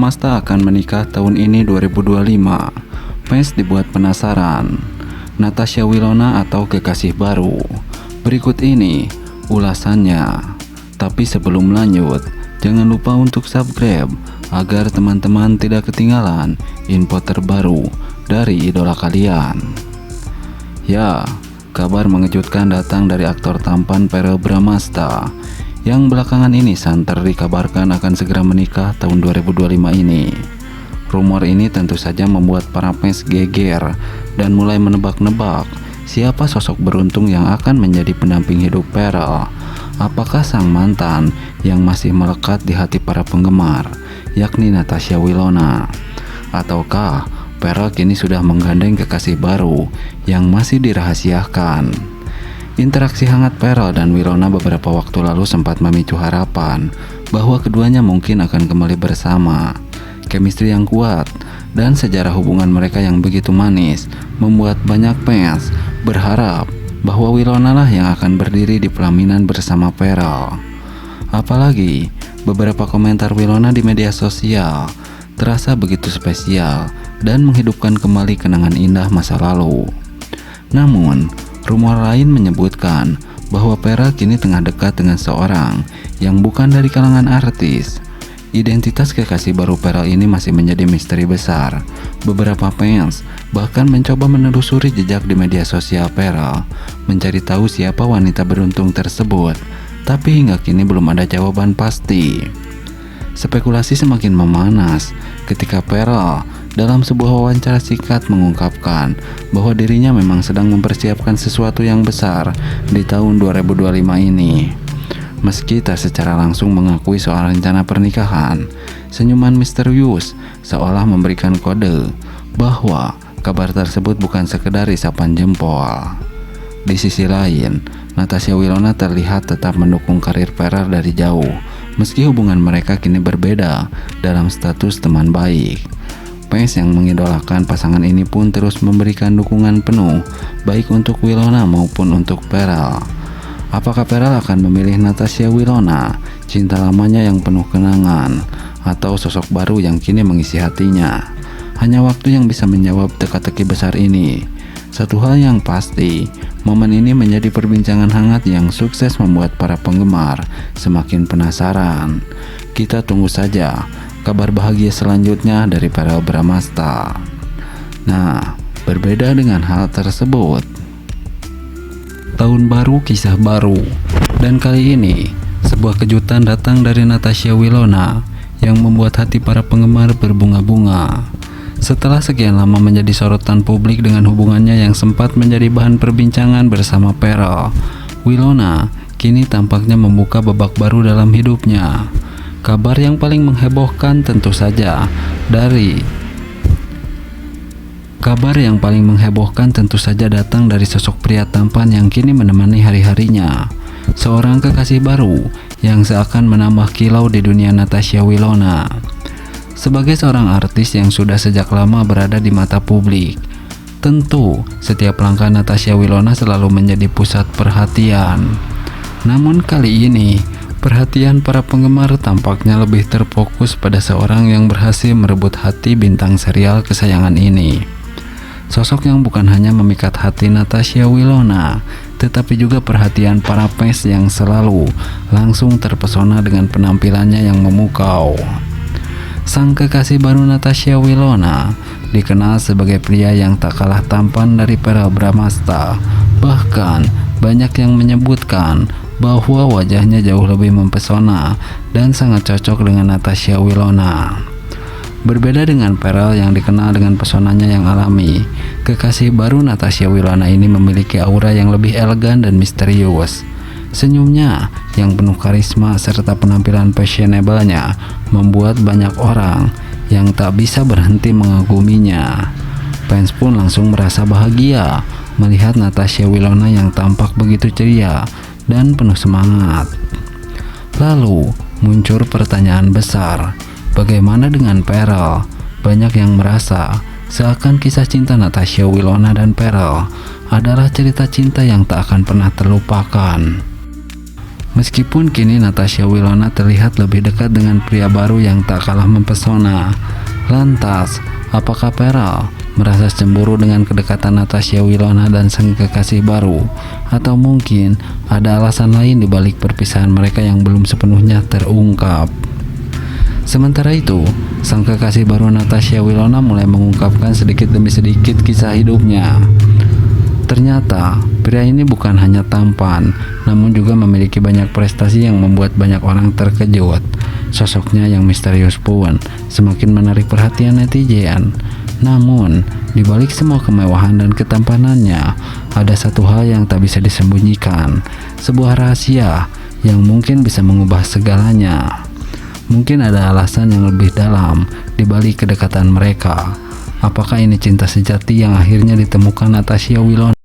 Bramasta akan menikah tahun ini 2025. Fans dibuat penasaran. Natasha Wilona atau kekasih baru? Berikut ini ulasannya. Tapi sebelum lanjut, jangan lupa untuk subscribe agar teman-teman tidak ketinggalan info terbaru dari idola kalian. Ya, kabar mengejutkan datang dari aktor tampan Verrell Bramasta yang belakangan ini santer dikabarkan akan segera menikah tahun 2025 ini. Rumor ini tentu saja membuat para fans geger dan mulai menebak-nebak siapa sosok beruntung yang akan menjadi pendamping hidup Verrell. Apakah sang mantan yang masih melekat di hati para penggemar, yakni Natasha Wilona? Ataukah Verrell kini sudah menggandeng kekasih baru yang masih dirahasiakan? Interaksi hangat Verrell dan Wilona beberapa waktu lalu sempat memicu harapan bahwa keduanya mungkin akan kembali bersama. Chemistry yang kuat dan sejarah hubungan mereka yang begitu manis membuat banyak fans berharap bahwa Wilona lah yang akan berdiri di pelaminan bersama Verrell. Apalagi beberapa komentar Wilona di media sosial terasa begitu spesial dan menghidupkan kembali kenangan indah masa lalu. Namun, rumor lain menyebutkan bahwa Verrell kini tengah dekat dengan seorang yang bukan dari kalangan artis. Identitas kekasih baru Verrell ini masih menjadi misteri besar. Beberapa fans bahkan mencoba menelusuri jejak di media sosial Verrell, mencari tahu siapa wanita beruntung tersebut, tapi hingga kini belum ada jawaban pasti. Spekulasi semakin memanas ketika Verrell dalam sebuah wawancara singkat mengungkapkan bahwa dirinya memang sedang mempersiapkan sesuatu yang besar di tahun 2025 ini. Meski tak secara langsung mengakui soal rencana pernikahan, senyuman misterius seolah memberikan kode bahwa kabar tersebut bukan sekedar isapan jempol. Di sisi lain, Natasha Wilona terlihat tetap mendukung karir Verrell dari jauh, meski hubungan mereka kini berbeda dalam status teman baik. Fans yang mengidolakan pasangan ini pun terus memberikan dukungan penuh, baik untuk Wilona maupun untuk Verrell. Apakah Verrell akan memilih Natasha Wilona, cinta lamanya yang penuh kenangan, atau sosok baru yang kini mengisi hatinya? Hanya waktu yang bisa menjawab teka-teki besar ini. Satu hal yang pasti, momen ini menjadi perbincangan hangat yang sukses membuat para penggemar semakin penasaran. Kita tunggu saja kabar bahagia selanjutnya dari Verrell Bramasta. Nah, berbeda dengan hal tersebut, tahun baru kisah baru, dan kali ini sebuah kejutan datang dari Natasha Wilona yang membuat hati para penggemar berbunga-bunga. Setelah sekian lama menjadi sorotan publik dengan hubungannya yang sempat menjadi bahan perbincangan bersama Verrell, Wilona kini tampaknya membuka babak baru dalam hidupnya. Kabar yang paling menghebohkan tentu saja datang dari sosok pria tampan yang kini menemani hari-harinya. Seorang kekasih baru yang seakan menambah kilau di dunia Natasha Wilona. Sebagai seorang artis yang sudah sejak lama berada di mata publik, tentu setiap langkah Natasha Wilona selalu menjadi pusat perhatian. Namun kali ini, perhatian para penggemar tampaknya lebih terfokus pada seorang yang berhasil merebut hati bintang serial kesayangan ini. Sosok yang bukan hanya memikat hati Natasha Wilona, tetapi juga perhatian para fans yang selalu langsung terpesona dengan penampilannya yang memukau. Sang kekasih baru Natasha Wilona dikenal sebagai pria yang tak kalah tampan dari Verrell Bramasta. Bahkan banyak yang menyebutkan bahwa wajahnya jauh lebih mempesona dan sangat cocok dengan Natasha Wilona. Berbeda dengan Verrell yang dikenal dengan pesonanya yang alami, kekasih baru Natasha Wilona ini memiliki aura yang lebih elegan dan misterius. Senyumnya yang penuh karisma serta penampilan fashionable-nya membuat banyak orang yang tak bisa berhenti mengaguminya. Fans pun langsung merasa bahagia melihat Natasha Wilona yang tampak begitu ceria dan penuh semangat. Lalu muncul pertanyaan besar, bagaimana dengan Verrell? Banyak yang merasa seakan kisah cinta Natasha Wilona dan Verrell adalah cerita cinta yang tak akan pernah terlupakan. Meskipun kini Natasha Wilona terlihat lebih dekat dengan pria baru yang tak kalah mempesona. Lantas, apakah Pearl merasa cemburu dengan kedekatan Natasha Wilona dan sang kekasih baru? Atau mungkin ada alasan lain di balik perpisahan mereka yang belum sepenuhnya terungkap? Sementara itu, sang kekasih baru Natasha Wilona mulai mengungkapkan sedikit demi sedikit kisah hidupnya. Ternyata, pria ini bukan hanya tampan, namun juga memiliki banyak prestasi yang membuat banyak orang terkejut. Sosoknya yang misterius pun semakin menarik perhatian netizen. Namun, di balik semua kemewahan dan ketampanannya, ada satu hal yang tak bisa disembunyikan, sebuah rahasia yang mungkin bisa mengubah segalanya. Mungkin ada alasan yang lebih dalam di balik kedekatan mereka. Apakah ini cinta sejati yang akhirnya ditemukan Natasha Wilona?